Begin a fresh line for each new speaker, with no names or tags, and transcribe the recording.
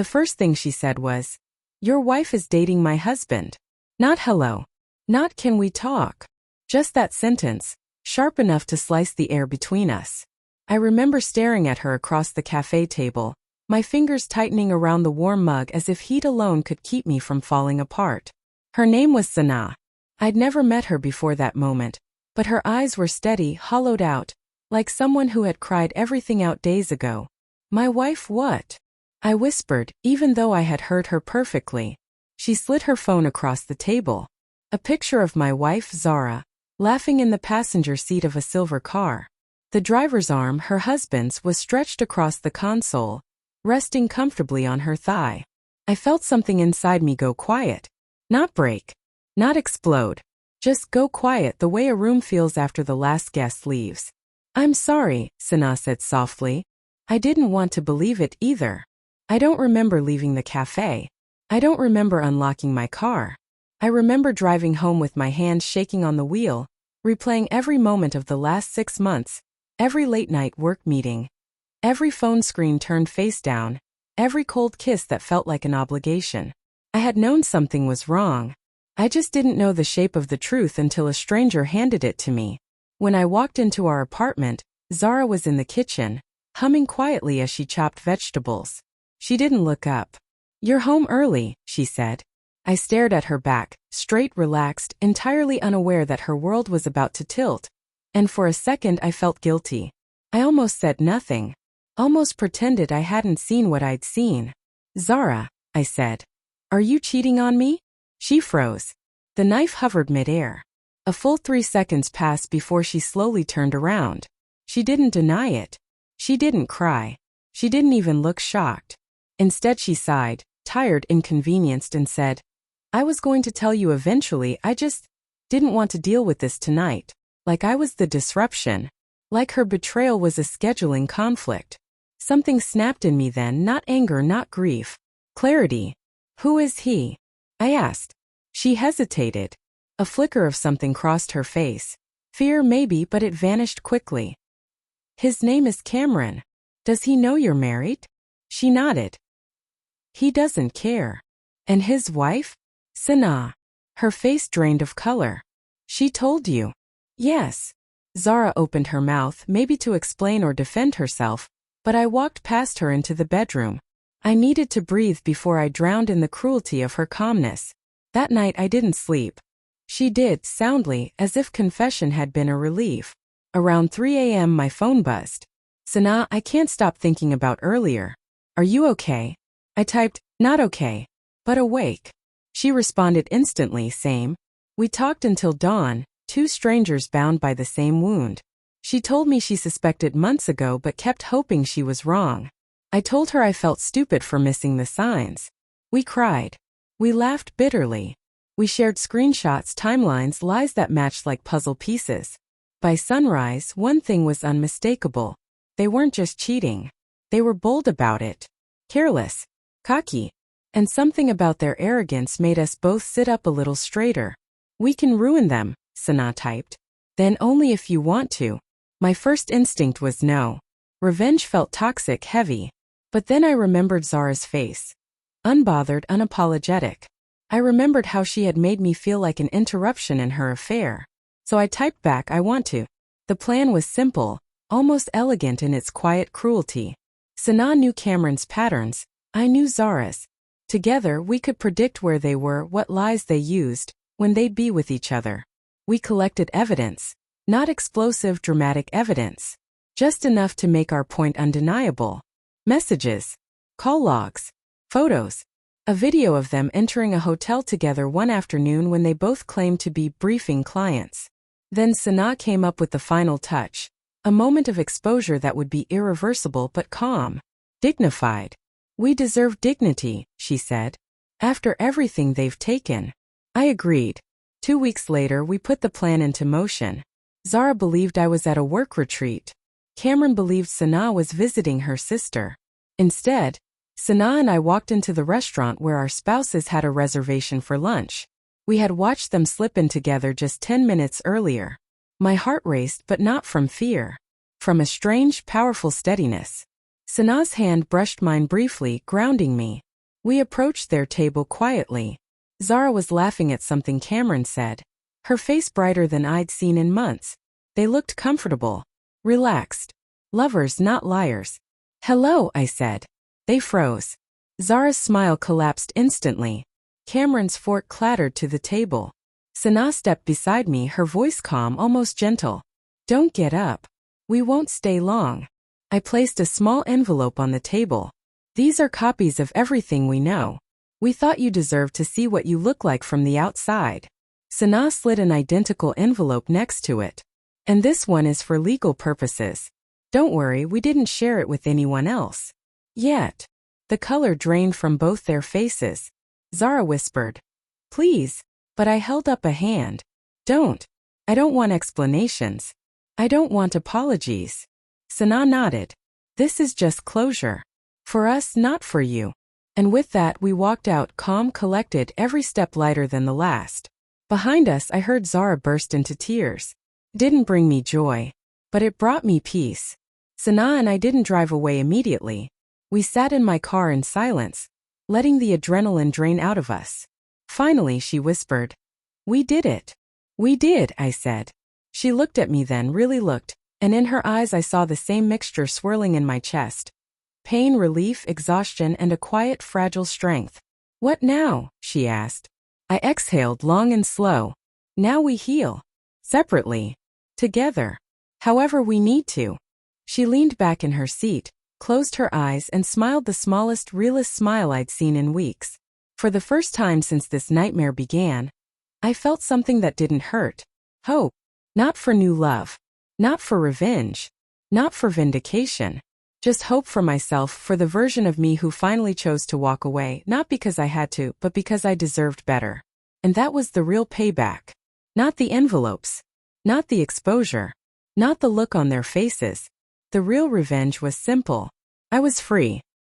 The first thing she said was, "Your wife is dating my husband." Not hello. Not can we talk. Just that sentence, sharp enough to slice the air between us. I remember staring at her across the cafe table, my fingers tightening around the warm mug as if heat alone could keep me from falling apart. Her name was Sana. I'd never met her before that moment, but her eyes were steady, hollowed out, like someone who had cried everything out days ago. "My wife what?" I whispered, even though I had heard her perfectly. She slid her phone across the table. A picture of my wife, Zara, laughing in the passenger seat of a silver car. The driver's arm, her husband's, was stretched across the console, resting comfortably on her thigh. I felt something inside me go quiet. Not break. Not explode. Just go quiet the way a room feels after the last guest leaves. "I'm sorry," Sana said softly. I didn't want to believe it either. I don't remember leaving the cafe. I don't remember unlocking my car. I remember driving home with my hands shaking on the wheel, replaying every moment of the last 6 months, every late-night work meeting, every phone screen turned face down, every cold kiss that felt like an obligation. I had known something was wrong. I just didn't know the shape of the truth until a stranger handed it to me. When I walked into our apartment, Zara was in the kitchen, humming quietly as she chopped vegetables. She didn't look up. "You're home early," she said. I stared at her back, straight, relaxed, entirely unaware that her world was about to tilt. And for a second I felt guilty. I almost said nothing. Almost pretended I hadn't seen what I'd seen. "Zara," I said. "Are you cheating on me?" She froze. The knife hovered midair. A full 3 seconds passed before she slowly turned around. She didn't deny it. She didn't cry. She didn't even look shocked. Instead she sighed, tired, inconvenienced, and said, "I was going to tell you eventually, I just didn't want to deal with this tonight." Like I was the disruption. Like her betrayal was a scheduling conflict. Something snapped in me then, not anger, not grief. Clarity. "Who is he?" I asked. She hesitated. A flicker of something crossed her face. Fear maybe, but it vanished quickly. "His name is Cameron. Does he know you're married?" She nodded. "He doesn't care." "And his wife?" "Sana." Her face drained of color. "She told you?" "Yes." Zara opened her mouth, maybe to explain or defend herself, but I walked past her into the bedroom. I needed to breathe before I drowned in the cruelty of her calmness. That night I didn't sleep. She did, soundly, as if confession had been a relief. Around 3 a.m. my phone buzzed. "Sana, I can't stop thinking about earlier. Are you okay?" I typed, "Not okay, but awake." She responded instantly, "Same." We talked until dawn, 2 strangers bound by the same wound. She told me she suspected months ago but kept hoping she was wrong. I told her I felt stupid for missing the signs. We cried. We laughed bitterly. We shared screenshots, timelines, lies that matched like puzzle pieces. By sunrise, one thing was unmistakable. They weren't just cheating. They were bold about it. Careless. Cocky. And something about their arrogance made us both sit up a little straighter. "We can ruin them," Sana typed. "Then only if you want to." My first instinct was no. Revenge felt toxic, heavy. But then I remembered Zara's face. Unbothered, unapologetic. I remembered how she had made me feel like an interruption in her affair. So I typed back, "I want to." The plan was simple, almost elegant in its quiet cruelty. Sana knew Cameron's patterns. I knew Zara's. Together, we could predict where they were, what lies they used, when they'd be with each other. We collected evidence. Not explosive, dramatic evidence. Just enough to make our point undeniable. Messages. Call logs. Photos. A video of them entering a hotel together one afternoon when they both claimed to be briefing clients. Then Sana came up with the final touch. A moment of exposure that would be irreversible but calm. Dignified. "We deserve dignity," she said. "After everything they've taken." I agreed. 2 weeks later, we put the plan into motion. Zara believed I was at a work retreat. Cameron believed Sana was visiting her sister. Instead, Sana and I walked into the restaurant where our spouses had a reservation for lunch. We had watched them slip in together just 10 minutes earlier. My heart raced, but not from fear. From a strange, powerful steadiness. Sana's hand brushed mine briefly, grounding me. We approached their table quietly. Zara was laughing at something Cameron said, her face brighter than I'd seen in months. They looked comfortable, relaxed. Lovers, not liars. Hello, I said. They froze. Zara's smile collapsed instantly. Cameron's fork clattered to the table. Sana stepped beside me, her voice calm, almost gentle. Don't get up. We won't stay long. I placed a small envelope on the table. These are copies of everything we know. We thought you deserved to see what you look like from the outside. Sana slid an identical envelope next to it. And this one is for legal purposes. Don't worry, we didn't share it with anyone else. Yet. The color drained from both their faces. Zara whispered, Please, but I held up a hand. Don't. I don't want explanations. I don't want apologies. Sana nodded. This is just closure. For us, not for you. And with that we walked out, calm, collected, every step lighter than the last. Behind us I heard Zara burst into tears. It didn't bring me joy, but it brought me peace. Sana and I didn't drive away immediately. We sat in my car in silence, letting the adrenaline drain out of us. Finally she whispered, We did it. We did, I said. She looked at me then, really looked, and in her eyes I saw the same mixture swirling in my chest. Pain, relief, exhaustion, and a quiet, fragile strength. What now? She asked. I exhaled long and slow. Now we heal. Separately. Together. However we need to. She leaned back in her seat, closed her eyes, and smiled the smallest, realest smile I'd seen in weeks. For the first time since this nightmare began, I felt something that didn't hurt. Hope. Not for new love. Not for revenge. Not for vindication. Just hope for myself, for the version of me who finally chose to walk away, not because I had to, but because I deserved better. And that was the real payback. Not the envelopes. Not the exposure. Not the look on their faces. The real revenge was simple. I was free.